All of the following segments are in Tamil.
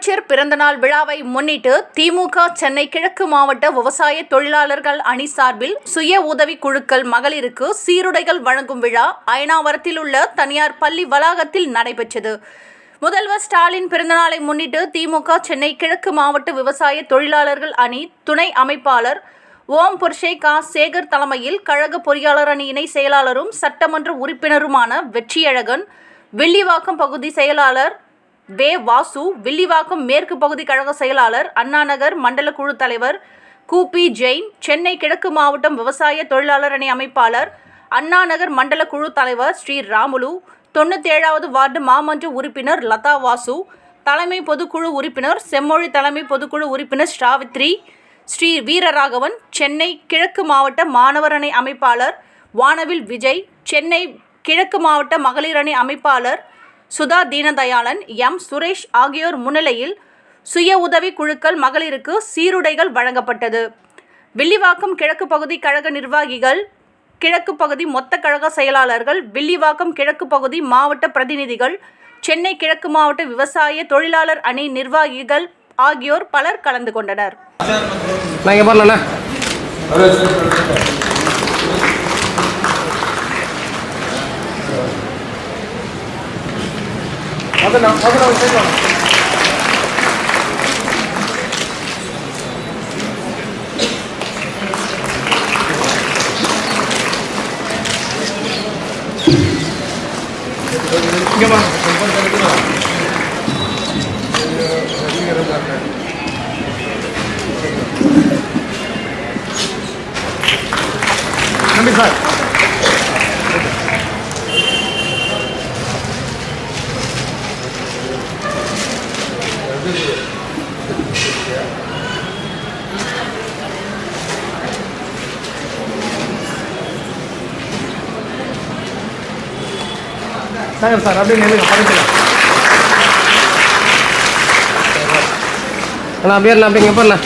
முதலமைச்சர் பிறந்தநாள் விழாவை முன்னிட்டு திமுக சென்னை கிழக்கு மாவட்ட விவசாய தொழிலாளர்கள் அணி சார்பில் சுய உதவி குழுக்கள் மகளிருக்கு சீருடைகள் வழங்கும் விழா அயனாவரத்தில் உள்ள தனியார் பள்ளி வளாகத்தில் நடைபெற்றது. முதல்வர் ஸ்டாலின் பிறந்தநாளை முன்னிட்டு திமுக சென்னை கிழக்கு மாவட்ட விவசாய தொழிலாளர்கள் அணி துணை அமைப்பாளர் ஓம் புர்ஷே கா சேகர் தலைமையில் கழக பொறியாளர் அணி இணை செயலாளரும் சட்டமன்ற உறுப்பினருமான வெற்றியழகன், வில்லிவாக்கம் பகுதி செயலாளர் வே வாசு, வில்லிவாக்கம் மேற்கு பகுதி கழக செயலாளர், அண்ணாநகர் மண்டல குழு தலைவர் கூபி ஜெயின், சென்னை கிழக்கு மாவட்டம் விவசாய தொழிலாளர் அணி அமைப்பாளர், அண்ணாநகர் மண்டல குழு தலைவர் ஸ்ரீ ராமுலு, 97வது வார்டு மாமன்ற உறுப்பினர் லதா வாசு, தலைமை பொதுக்குழு உறுப்பினர் செம்மொழி, தலைமை பொதுக்குழு உறுப்பினர் ஸ்ராவித்ரி, ஸ்ரீ வீரராகவன், சென்னை கிழக்கு மாவட்ட மாணவர் அணி அமைப்பாளர் வானவில் விஜய், சென்னை கிழக்கு மாவட்ட மகளிர் அணி அமைப்பாளர் சுதா தீனதயாளன், எம் சுரேஷ் ஆகியோர் முன்னிலையில் சுய உதவி குழுக்கள் மகளிருக்கு சீருடைகள் வழங்கப்பட்டது. வில்லிவாக்கம் கிழக்கு பகுதி கழக நிர்வாகிகள், கிழக்கு பகுதி மொத்த கழக செயலாளர்கள், வில்லிவாக்கம் கிழக்கு பகுதி மாவட்ட பிரதிநிதிகள், சென்னை கிழக்கு மாவட்ட விவசாய தொழிலாளர் அணி நிர்வாகிகள் ஆகியோர் பலர் கலந்து கொண்டனர். நன்றி சார். சார் அப்படியே நில்லுங்க, படிக்கலாம் அண்ணா. அப்படியே அப்படிங்க போடலாம்.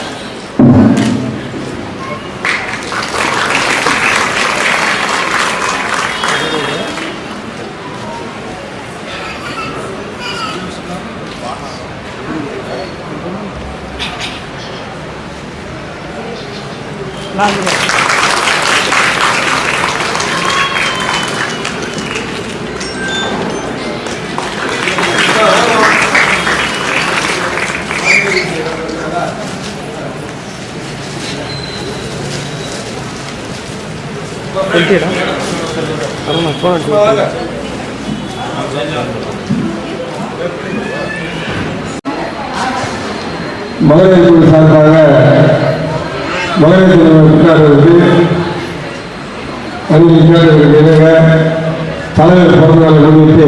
மகளிர் குழு சார்பாக மகளிர் குழுவிற்கு தலைவர் பிறந்தநாளை முன்னிட்டு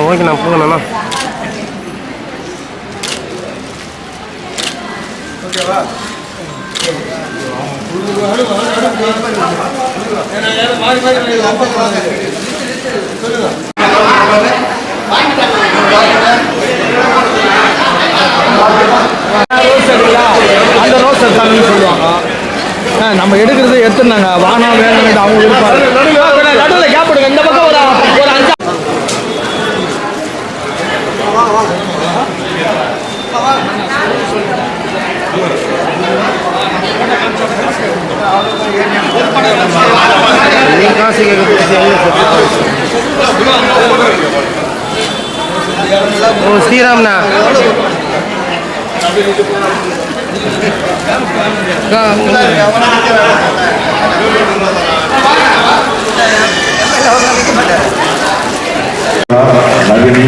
ஓகே, நான் போகணும்ண்ணா. ஓகேவா? அந்த ரோஸ் எடுத்தாங்கன்னு சொல்லுவாங்க. நம்ம எடுக்கிறது எடுத்துருந்தாங்க. வானா வேணும் அவங்க இருப்பாங்க. நடுவில் கேப் எடுங்க. இந்த பக்கம் ஒரு 5 ஸ்ரீராம்ண்ணா நளினி,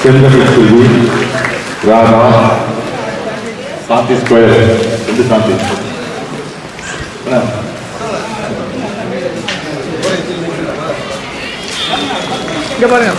செல்வி, ராதா, சாந்தி ஸ்கொயர், 2 சாந்தி. இங்க பாருங்க.